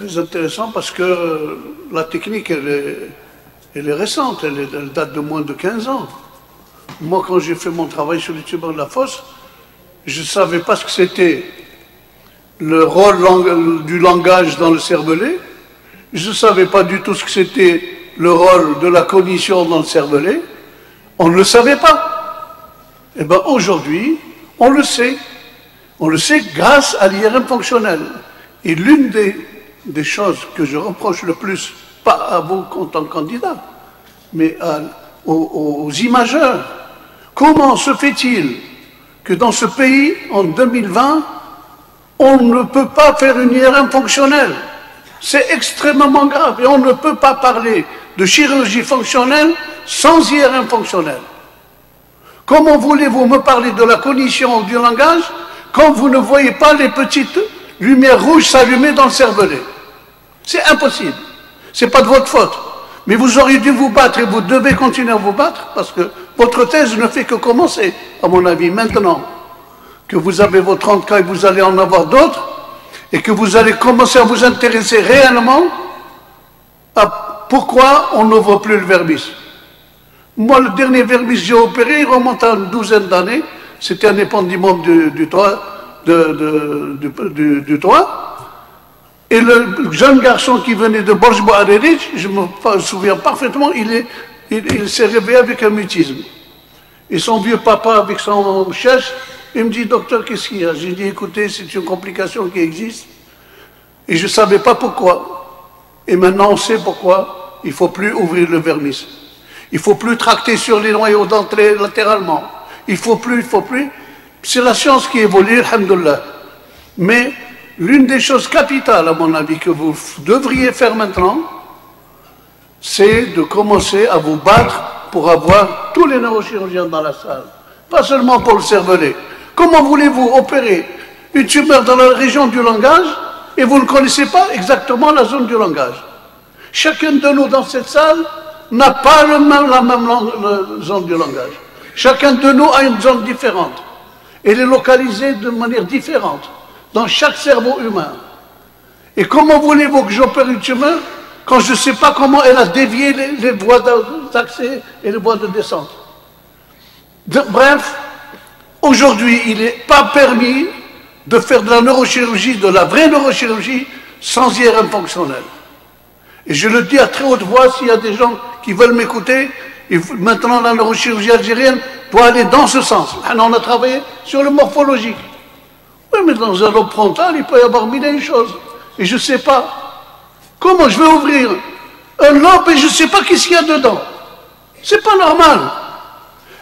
Très intéressant parce que la technique, elle est récente, elle date de moins de 15 ans. Moi, quand j'ai fait mon travail sur les tumeurs de la fosse, je ne savais pas ce que c'était le rôle du langage dans le cervelet. Je ne savais pas du tout ce que c'était le rôle de la cognition dans le cervelet. On ne le savait pas. Eh bien, aujourd'hui, on le sait. On le sait grâce à l'IRM fonctionnel. Et l'une des choses que je reproche le plus, pas à vous en tant que candidat, mais aux imageurs, comment se fait-il que dans ce pays, en 2020, on ne peut pas faire une IRM fonctionnelle? C'est extrêmement grave et on ne peut pas parler de chirurgie fonctionnelle sans IRM fonctionnelle. Comment voulez-vous me parler de la cognition du langage quand vous ne voyez pas les petites lumières rouges s'allumer dans le cervelet? C'est impossible. Ce n'est pas de votre faute. Mais vous auriez dû vous battre et vous devez continuer à vous battre parce que votre thèse ne fait que commencer, à mon avis, maintenant que vous avez vos 30 cas et vous allez en avoir d'autres et que vous allez commencer à vous intéresser réellement à pourquoi on n'ouvre plus le verbis. Moi, le dernier verbis que j'ai opéré, il remonte à une douzaine d'années. C'était un épendymome du toit. Et le jeune garçon qui venait de Borj-Bouarerich, je me souviens parfaitement, il s'est réveillé avec un mutisme. Et son vieux papa, avec son chef, il me dit, docteur, qu'est-ce qu'il y a? J'ai dit, écoutez, c'est une complication qui existe. Et je ne savais pas pourquoi. Et maintenant, on sait pourquoi. Il ne faut plus ouvrir le vermis. Il ne faut plus tracter sur les noyaux d'entrée latéralement. Il ne faut plus. C'est la science qui évolue, alhamdoulilah. Mais l'une des choses capitales, à mon avis, que vous devriez faire maintenant, c'est de commencer à vous battre pour avoir tous les neurochirurgiens dans la salle. Pas seulement pour le cervelet. Comment voulez-vous opérer une tumeur dans la région du langage et vous ne connaissez pas exactement la zone du langage? Chacun de nous dans cette salle n'a pas la même zone du langage. Chacun de nous a une zone différente. Elle est localisée de manière différente dans chaque cerveau humain. Et comment voulez-vous que j'opère une tumeur quand je ne sais pas comment elle a dévié les voies d'accès et les voies de descente? Bref, aujourd'hui, il n'est pas permis de faire de la neurochirurgie, de la vraie neurochirurgie, sans IRM fonctionnel. Et je le dis à très haute voix, s'il y a des gens qui veulent m'écouter, maintenant la neurochirurgie algérienne doit aller dans ce sens. Maintenant, on a travaillé sur le morphologique. Oui, mais dans un lobe frontal, il peut y avoir mille et une choses. Et je ne sais pas. Comment je vais ouvrir un lobe et je ne sais pas qu'est-ce qu'il y a dedans? C'est pas normal.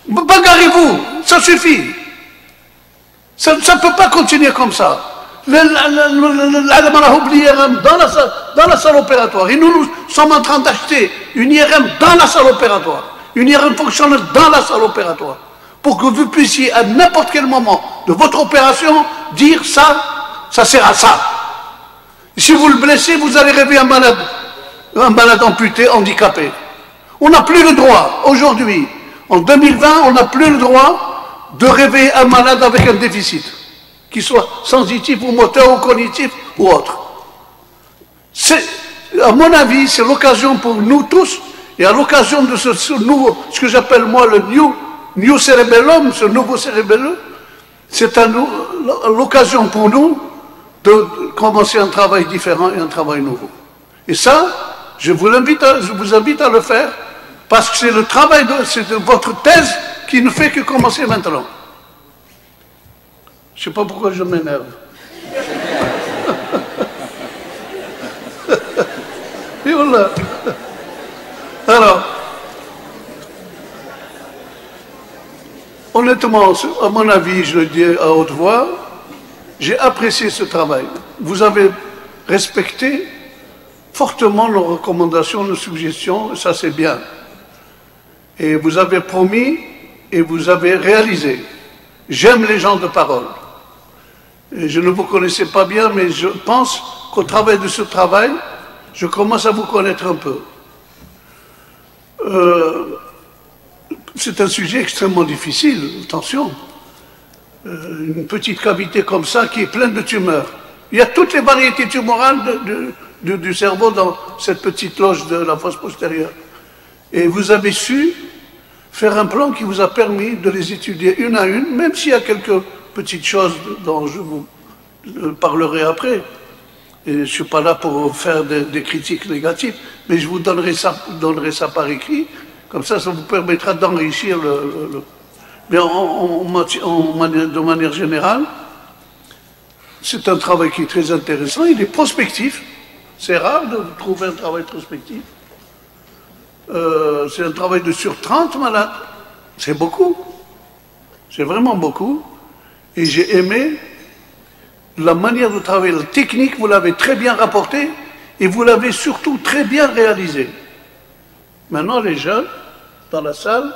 Bagarrez-vous, ça suffit. Ça ne peut pas continuer comme ça. L'Allemand a oublié IRM dans la salle opératoire. Et nous sommes en train d'acheter une IRM dans la salle opératoire. Une IRM fonctionnelle dans la salle opératoire. Pour que vous puissiez, à n'importe quel moment de votre opération, dire ça sert à ça. Si vous le blessez, vous allez rêver un malade amputé, handicapé. On n'a plus le droit, aujourd'hui, en 2020, on n'a plus le droit de rêver un malade avec un déficit, qu'il soit sensitif ou moteur ou cognitif ou autre. À mon avis, c'est l'occasion pour nous tous, et à l'occasion de ce nouveau, ce que j'appelle moi le new cérébellum, ce nouveau cérébellum, c'est l'occasion pour nous de commencer un travail différent et un travail nouveau. Et ça, je vous invite à le faire, parce que c'est le travail, c'est de votre thèse qui ne fait que commencer maintenant. Je ne sais pas pourquoi je m'énerve. Et voilà. Alors, honnêtement, à mon avis, je le dis à haute voix, j'ai apprécié ce travail. Vous avez respecté fortement nos recommandations, nos suggestions, ça c'est bien. Et vous avez promis et vous avez réalisé. J'aime les gens de parole. Et je ne vous connaissais pas bien, mais je pense qu'au travers de ce travail, je commence à vous connaître un peu. C'est un sujet extrêmement difficile, attention. Une petite cavité comme ça qui est pleine de tumeurs. Il y a toutes les variétés tumorales du cerveau dans cette petite loge de la fosse postérieure. Et vous avez su faire un plan qui vous a permis de les étudier une à une, même s'il y a quelques petites choses dont je vous parlerai après. Et je ne suis pas là pour faire des critiques négatives, mais je vous donnerai ça par écrit, comme ça vous permettra d'enrichir Mais de manière générale, c'est un travail qui est très intéressant, il est prospectif. C'est rare de trouver un travail prospectif. C'est un travail sur 30 malades. C'est beaucoup. C'est vraiment beaucoup. Et j'ai aimé la manière de travailler, la technique, vous l'avez très bien rapportée et vous l'avez surtout très bien réalisée. Maintenant, les jeunes, dans la salle,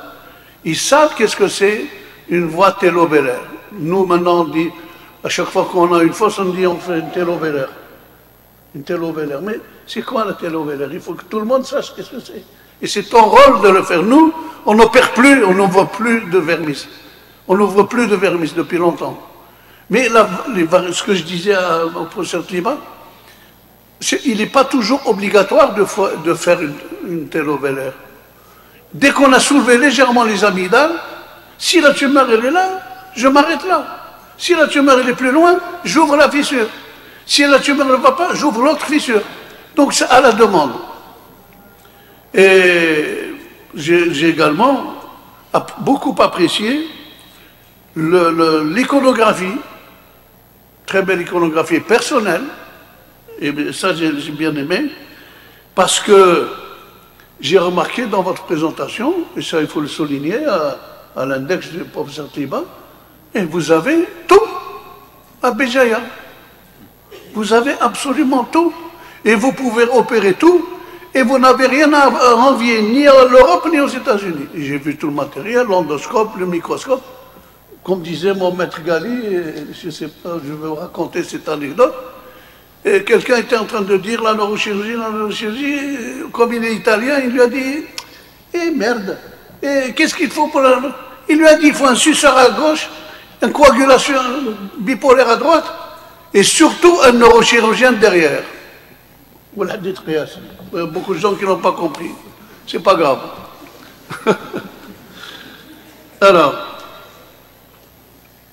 ils savent qu'est-ce que c'est une voie télovélaire. Nous, maintenant, on dit, à chaque fois qu'on a une fosse, on dit on fait une télovélaire. Une télovélaire. Mais c'est quoi la télovélaire? Il faut que tout le monde sache qu'est-ce que c'est. Et c'est ton rôle de le faire. Nous, on n'opère plus, on n'ouvre plus de vermis. On n'ouvre plus de vermis depuis longtemps. Mais ce que je disais au professeur Kliba, il n'est pas toujours obligatoire de faire une télovélaire. Dès qu'on a soulevé légèrement les amygdales, si la tumeur elle est là, je m'arrête là. Si la tumeur elle est plus loin, j'ouvre la fissure. Si la tumeur ne va pas, j'ouvre l'autre fissure. Donc c'est à la demande. Et j'ai également beaucoup apprécié l'iconographie, très belle iconographie personnelle, et ça j'ai bien aimé, parce que j'ai remarqué dans votre présentation, et ça il faut le souligner à l'index du professeur Kliba, et vous avez tout à Béjaïa. Vous avez absolument tout, et vous pouvez opérer tout, et vous n'avez rien à envier ni à l'Europe ni aux États-Unis. J'ai vu tout le matériel, l'endoscope, le microscope. Comme disait mon maître Gali, je ne sais pas, je vais vous raconter cette anecdote, et quelqu'un était en train de dire la neurochirurgie, comme il est italien, il lui a dit « Eh merde, qu'est-ce qu'il faut pour la... » Il lui a dit « Il faut un suceur à gauche, une coagulation bipolaire à droite, et surtout un neurochirurgien derrière. » Voilà des trias. Il y a beaucoup de gens qui n'ont pas compris. C'est pas grave. Alors,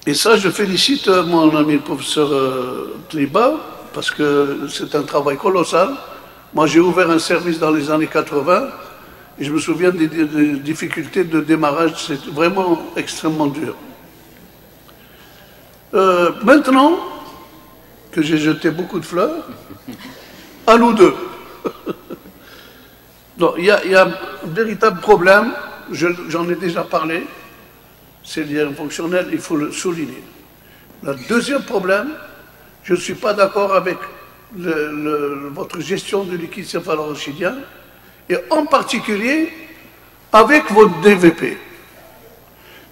et ça, je félicite mon ami le professeur Kliba, parce que c'est un travail colossal. Moi, j'ai ouvert un service dans les années 80, et je me souviens des difficultés de démarrage, c'est vraiment extrêmement dur. Maintenant que j'ai jeté beaucoup de fleurs, à nous deux. Il y a un véritable problème, j'en ai déjà parlé, c'est lié fonctionnel, il faut le souligner. Le deuxième problème, je ne suis pas d'accord avec votre gestion du liquide céphalorachidien, et en particulier avec votre DVP.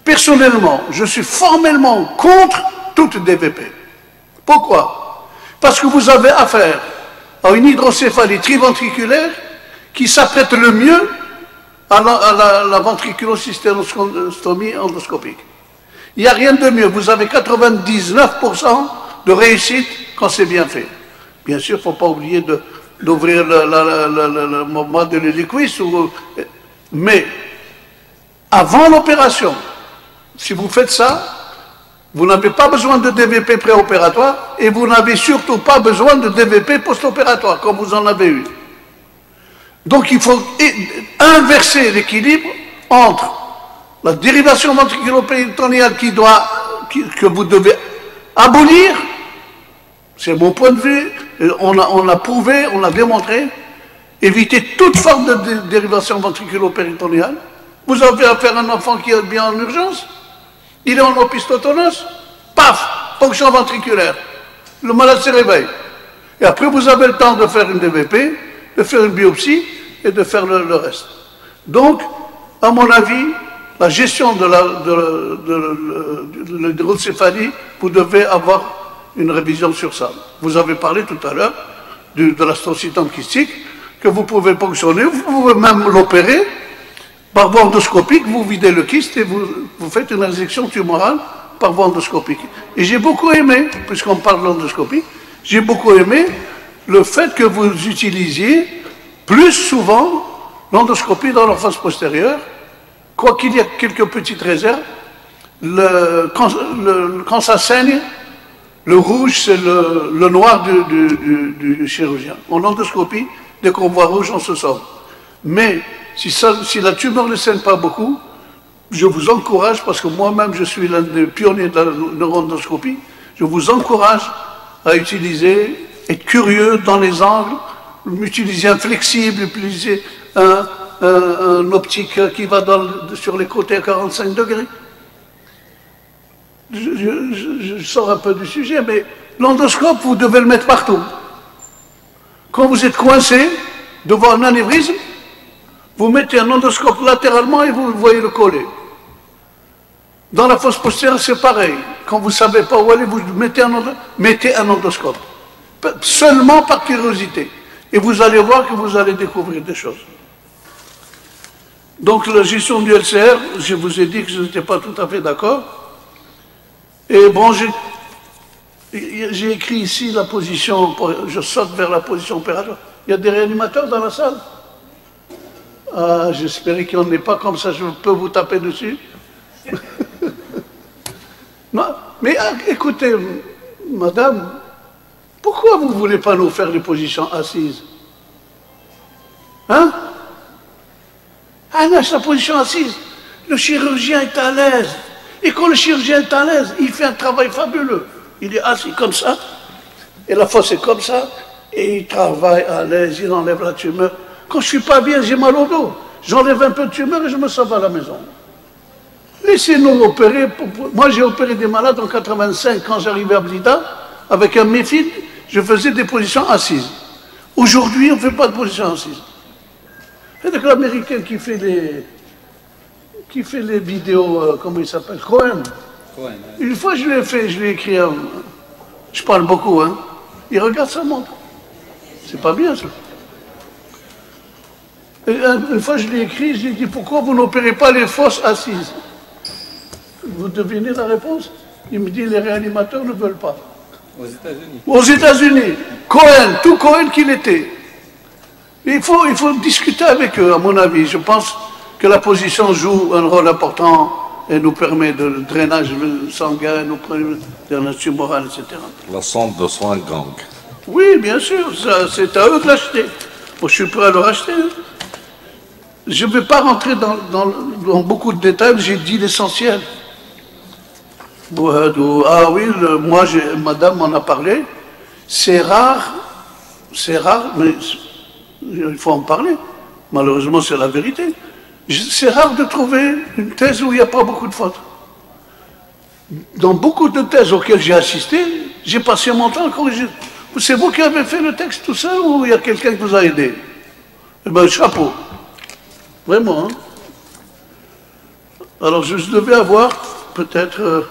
Personnellement, je suis formellement contre toute DVP. Pourquoi? Parce que vous avez affaire à une hydrocéphalie triventriculaire qui s'apprête le mieux à la ventriculosysténostomie endoscopique. Il n'y a rien de mieux. Vous avez 99% de réussite quand c'est bien fait. Bien sûr, il ne faut pas oublier d'ouvrir le moment de l'héliquis, mais avant l'opération, si vous faites ça, vous n'avez pas besoin de DVP préopératoire et vous n'avez surtout pas besoin de DVP post-opératoire, comme vous en avez eu. Donc il faut inverser l'équilibre entre la dérivation ventriculo-péritonéale que vous devez abolir, c'est mon point de vue, on l'a prouvé, on l'a démontré, éviter toute forme de dérivation ventriculo-péritonéale. Vous avez affaire à un enfant qui est bien en urgence, il est en opistotonose, paf, ponction ventriculaire. Le malade se réveille. Et après, vous avez le temps de faire une DVP, de faire une biopsie et de faire le reste. Donc, à mon avis, la gestion de l'hydrocéphalie, vous devez avoir une révision sur ça. Vous avez parlé tout à l'heure de l'astrocytome kystique, que vous pouvez ponctionner, vous pouvez même l'opérer. Par voie endoscopique, vous videz le kyste et vous faites une injection tumorale par voie endoscopique. Et j'ai beaucoup aimé, puisqu'on parle d'endoscopie, j'ai beaucoup aimé le fait que vous utilisiez plus souvent l'endoscopie dans la face postérieure, quoiqu'il y ait quelques petites réserves. Quand ça saigne, le rouge, c'est le noir du chirurgien. En endoscopie, dès qu'on voit rouge, on se sort. Mais si la tumeur ne saigne pas beaucoup, je vous encourage, parce que moi-même je suis l'un des pionniers de la neurondoscopie, je vous encourage à utiliser, être curieux dans les angles, utiliser un flexible, utiliser un optique qui va sur les côtés à 45 degrés. Je sors un peu du sujet, mais l'endoscope, vous devez le mettre partout. Quand vous êtes coincé devant un anévrisme, vous mettez un endoscope latéralement et vous voyez le coller. Dans la fosse postérieure, c'est pareil. Quand vous ne savez pas où aller, vous mettez un endoscope. Seulement par curiosité. Et vous allez voir que vous allez découvrir des choses. Donc la gestion du LCR, je vous ai dit que je n'étais pas tout à fait d'accord. Et bon, j'ai écrit ici la position, je saute vers la position opératoire. Il y a des réanimateurs dans la salle? Ah, j'espérais qu'il n'y en ait pas, comme ça je peux vous taper dessus. Non, mais écoutez, madame, pourquoi vous ne voulez pas nous faire des positions assises? Hein? Ah non, c'est la position assise. Le chirurgien est à l'aise. Et quand le chirurgien est à l'aise, il fait un travail fabuleux. Il est assis comme ça, et la fosse est comme ça, et il travaille à l'aise, il enlève la tumeur. Quand je ne suis pas bien, j'ai mal au dos. J'enlève un peu de tumeur et je me sauve à la maison. Laissez-nous opérer. Moi, j'ai opéré des malades en 85, quand j'arrivais à Blida, avec un méfil, je faisais des positions assises. Aujourd'hui, on ne fait pas de position assise. Et donc l'Américain qui fait les vidéos, comment il s'appelle, Cohen. Une fois, je lui ai écrit, je parle beaucoup, hein. Il regarde sa montre. C'est pas bien, ça. Et une fois, je lui ai écrit, je lui ai dit, pourquoi vous n'opérez pas les fosses assises? Vous devinez la réponse? Il me dit, les réanimateurs ne veulent pas. Aux États-Unis. Aux États-Unis. Cohen, tout Cohen qu'il était. Il faut discuter avec eux, à mon avis. Je pense que la position joue un rôle important et nous permet de drainage sanguin, nous permet de drainage tumoral, etc. La sonde de soins gang. Oui, bien sûr, c'est à eux de l'acheter. Moi, je suis prêt à le racheter. Hein. Je ne vais pas rentrer dans beaucoup de détails, j'ai dit l'essentiel. Ah oui, madame m'en a parlé. C'est rare, mais il faut en parler. Malheureusement, c'est la vérité. C'est rare de trouver une thèse où il n'y a pas beaucoup de fautes. Dans beaucoup de thèses auxquelles j'ai assisté, j'ai passé mon temps à corriger. C'est vous qui avez fait le texte tout seul ou il y a quelqu'un qui vous a aidé? Eh bien, chapeau. Vraiment. Hein? Alors, je devais avoir peut-être...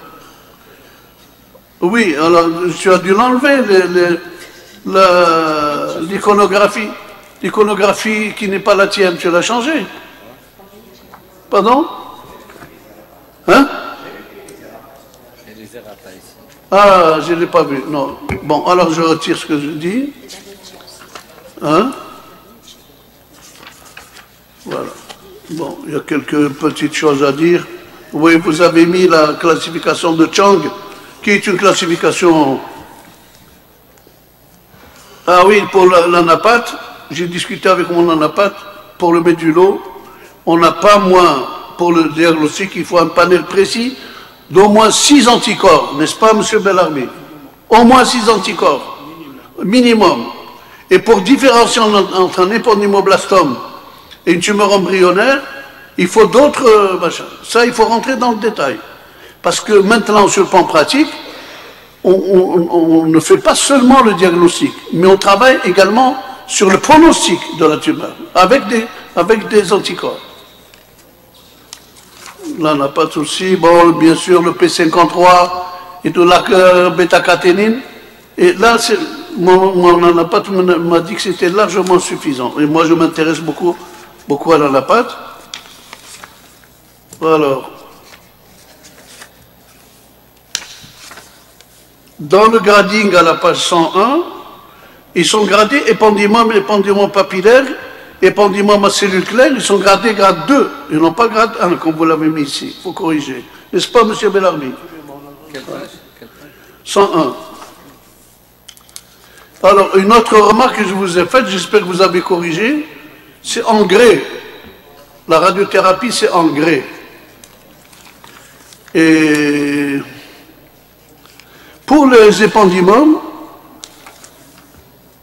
Oui, alors tu as dû l'enlever, l'iconographie. L'iconographie qui n'est pas la tienne, tu l'as changée. Pardon? Hein? Ah, je ne l'ai pas vu, non. Bon, alors je retire ce que je dis. Hein? Voilà. Bon, il y a quelques petites choses à dire. Oui, vous avez mis la classification de Chang, qui est une classification... Ah oui, pour l'anapathe, j'ai discuté avec mon anapathe, pour le médulo, on n'a pas moins, pour le diagnostic, il faut un panel précis d'au moins 6 anticorps, n'est-ce pas, M. Bellarmé? Au moins 6 anticorps, minimum. Et pour différencier entre un éponymoblastome et une tumeur embryonnaire, il faut d'autres machins. Ça, il faut rentrer dans le détail. Parce que maintenant, sur le plan pratique, on ne fait pas seulement le diagnostic, mais on travaille également sur le pronostic de la tumeur, avec des anticorps. Là, on n'a pas de souci. Bon, bien sûr, le P53 et de la bêta-caténine. Et là, mon anapathe m'a dit que c'était largement suffisant. Et moi, je m'intéresse beaucoup à l'anapathe. Alors, Dans le grading à la page 101, ils sont gradés épandymome papillaire, épandymome à cellules claires, ils sont gradés grade 2, ils n'ont pas grade 1, comme vous l'avez mis ici. Il faut corriger. N'est-ce pas, M. Bellarmi? 101. Alors, une autre remarque que je vous ai faite, j'espère que vous avez corrigé, c'est en grès. La radiothérapie, c'est en grès. Et pour les épandymomes,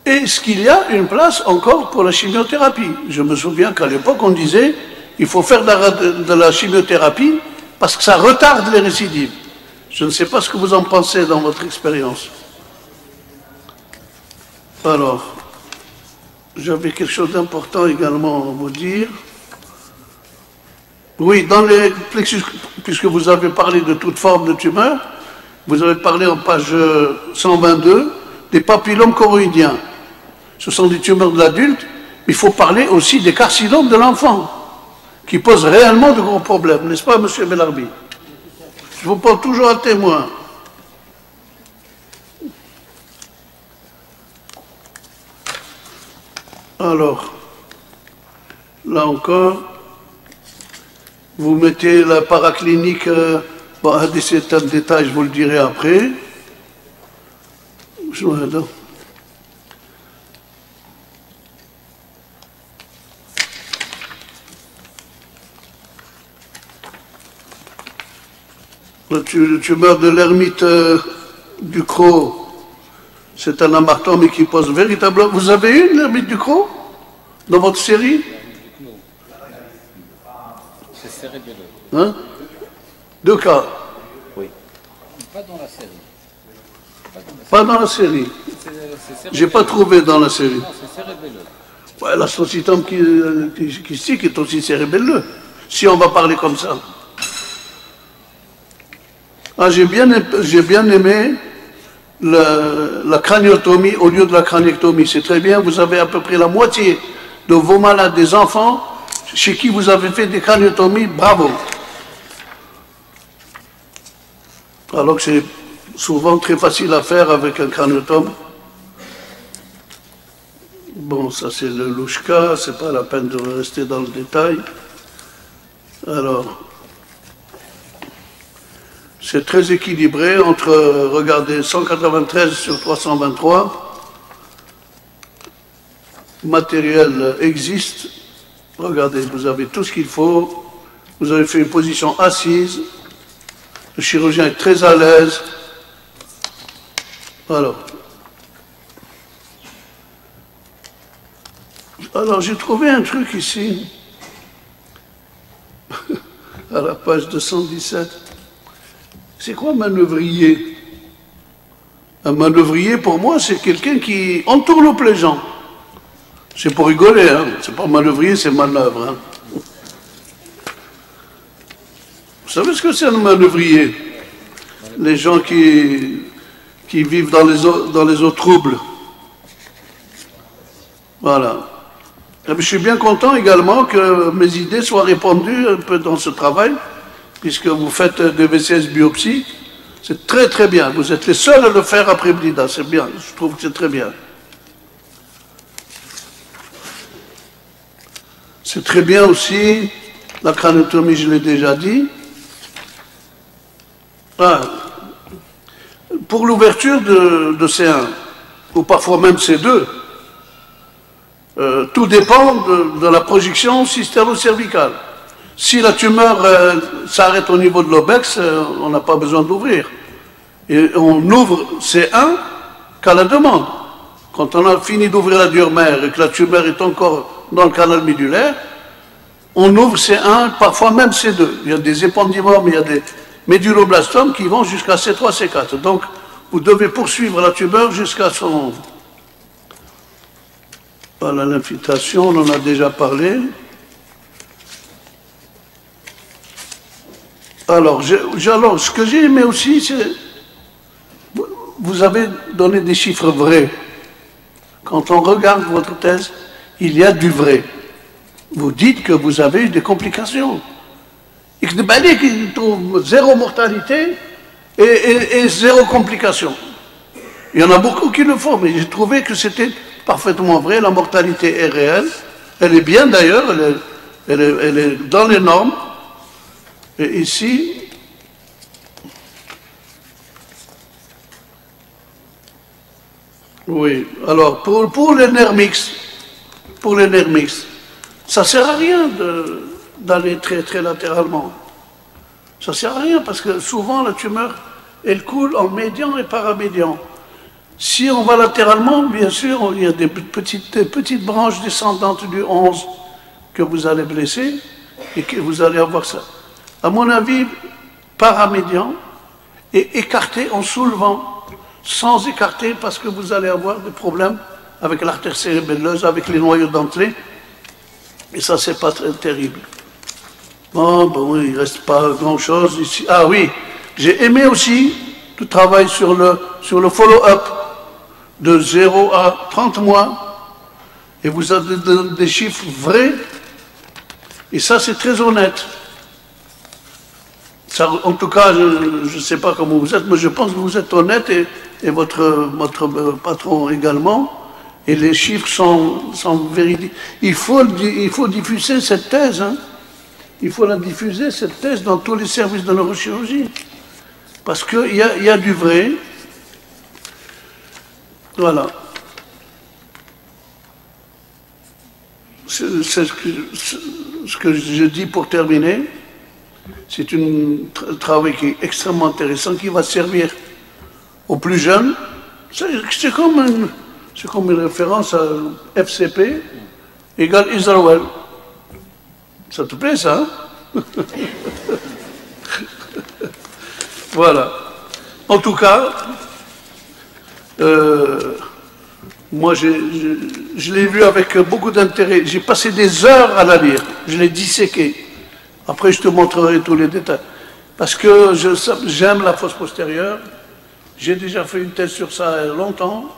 est-ce qu'il y a une place encore pour la chimiothérapie? Je me souviens qu'à l'époque, on disait il faut faire de la chimiothérapie parce que ça retarde les récidives. Je ne sais pas ce que vous en pensez dans votre expérience. Alors, j'avais quelque chose d'important également à vous dire. Oui, dans les plexus, puisque vous avez parlé de toute forme de tumeur, vous avez parlé en page 122 des papillomes choroïdiens. Ce sont des tumeurs de l'adulte, mais il faut parler aussi des carcinomes de l'enfant, qui posent réellement de gros problèmes, n'est-ce pas, M. Bellarbi? Je vous prends toujours à témoin. Alors, là encore, vous mettez la paraclinique, bon, c'est un détail, je vous le dirai après. Le tumeur de l'ermite du Croc, c'est un amartome qui pose véritablement... Vous avez eu l'ermite du Croc dans votre série? C'est cérébelleux. Hein? 2 cas. Oui. Pas dans la série. Pas dans la série. J'ai pas trouvé dans la série. Non, c'est cérébelleux. Ouais, l'astrocytome kystique est aussi cérébelleux, si on va parler comme ça. Ah, j'ai bien aimé la craniotomie au lieu de la craniectomie. C'est très bien, vous avez à peu près la moitié de vos malades, des enfants, chez qui vous avez fait des craniotomies, bravo. Alors que c'est souvent très facile à faire avec un craniotome. Bon, ça c'est le louchka, c'est pas la peine de rester dans le détail. Alors, c'est très équilibré entre, regardez, 193 sur 323. Matériel existe. Regardez, vous avez tout ce qu'il faut. Vous avez fait une position assise. Le chirurgien est très à l'aise. Alors j'ai trouvé un truc ici, à la page 217. C'est quoi manœuvrier? Un manœuvrier, pour moi, c'est quelqu'un qui entoure les gens. C'est pour rigoler, hein. C'est pas manœuvrier, c'est manœuvre. Hein. Vous savez ce que c'est un manœuvrier? Les gens qui vivent dans les eaux troubles. Voilà. Et je suis bien content également que mes idées soient répandues un peu dans ce travail, puisque vous faites des VCS biopsie. C'est très très bien. Vous êtes les seuls à le faire après Blida. C'est bien. Je trouve que c'est très bien. C'est très bien aussi la craniotomie, je l'ai déjà dit. Ah. Pour l'ouverture de C1, ou parfois même C2, tout dépend de la projection cysterno-cervicale. Si la tumeur s'arrête au niveau de l'obex, on n'a pas besoin d'ouvrir. Et on ouvre C1 qu'à la demande. Quand on a fini d'ouvrir la dure-mère et que la tumeur est encore dans le canal médulaire, on ouvre C1, parfois même C2. Il y a des épandymomes, il y a des méduloblastomes qui vont jusqu'à C3, C4. Donc, vous devez poursuivre la tumeur jusqu'à son... Voilà, l'infiltration, on en a déjà parlé. Alors, ce que j'ai aimé aussi, c'est... Vous avez donné des chiffres vrais. Quand on regarde votre thèse, il y a du vrai. Vous dites que vous avez eu des complications. Et que trouve zéro mortalité et zéro complication. Il y en a beaucoup qui le font, mais j'ai trouvé que c'était parfaitement vrai. La mortalité est réelle. Elle est bien d'ailleurs, elle est dans les normes. Et ici, oui, alors pour les nerfs mixtes, ça ne sert à rien d'aller très très latéralement. Ça ne sert à rien parce que souvent la tumeur, elle coule en médian et paramédian. Si on va latéralement, bien sûr, il y a des petites branches descendantes du 11 que vous allez blesser et que vous allez avoir ça. À mon avis, paramédian et écarté en soulevant, sans écarter parce que vous allez avoir des problèmes avec l'artère cérébelleuse, avec les noyaux dentelés. Et ça, c'est pas très terrible. Bon, il ne reste pas grand-chose ici. Ah oui, j'ai aimé aussi le travail sur le follow-up de 0 à 30 mois. Et vous avez des chiffres vrais. Et ça, c'est très honnête. Ça, en tout cas, je ne sais pas comment vous êtes, mais je pense que vous êtes honnête et votre patron également. Et les chiffres sont véridiques. Il faut diffuser cette thèse. Hein. Il faut la diffuser, cette thèse, dans tous les services de neurochirurgie. Parce qu'il y a du vrai. Voilà. C'est ce que je dis pour terminer. C'est un travail qui est extrêmement intéressant, qui va servir aux plus jeunes. C'est comme une référence à FCP égale Israël. Ça te plaît, ça, hein? Voilà. En tout cas, moi, je l'ai vu avec beaucoup d'intérêt. J'ai passé des heures à la lire. Je l'ai disséqué. Après, je te montrerai tous les détails. Parce que j'aime la fosse postérieure. J'ai déjà fait une thèse sur ça il y a longtemps.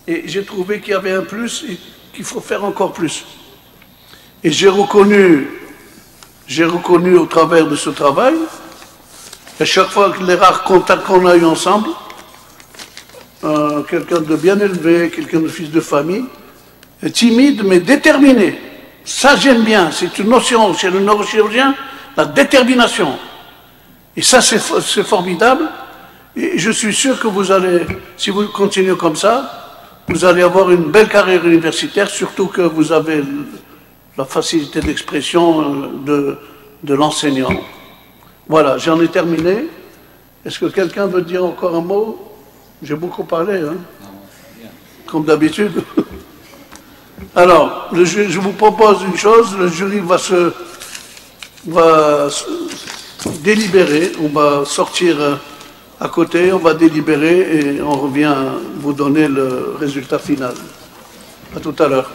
Et j'ai trouvé qu'il y avait un plus et qu'il faut faire encore plus. Et j'ai reconnu au travers de ce travail, à chaque fois que les rares contacts qu'on a eu ensemble, quelqu'un de bien élevé, quelqu'un de fils de famille, timide mais déterminé. Ça j'aime bien, c'est une notion chez le neurochirurgien, la détermination. Et ça c'est formidable. Et je suis sûr que vous allez, si vous continuez comme ça, vous allez avoir une belle carrière universitaire, surtout que vous avez la facilité d'expression de l'enseignant. Voilà, j'en ai terminé. Est-ce que quelqu'un veut dire encore un mot? J'ai beaucoup parlé, hein? Comme d'habitude. Alors, je vous propose une chose, le jury va délibérer, on va sortir à côté, on va délibérer et on revient vous donner le résultat final. À tout à l'heure.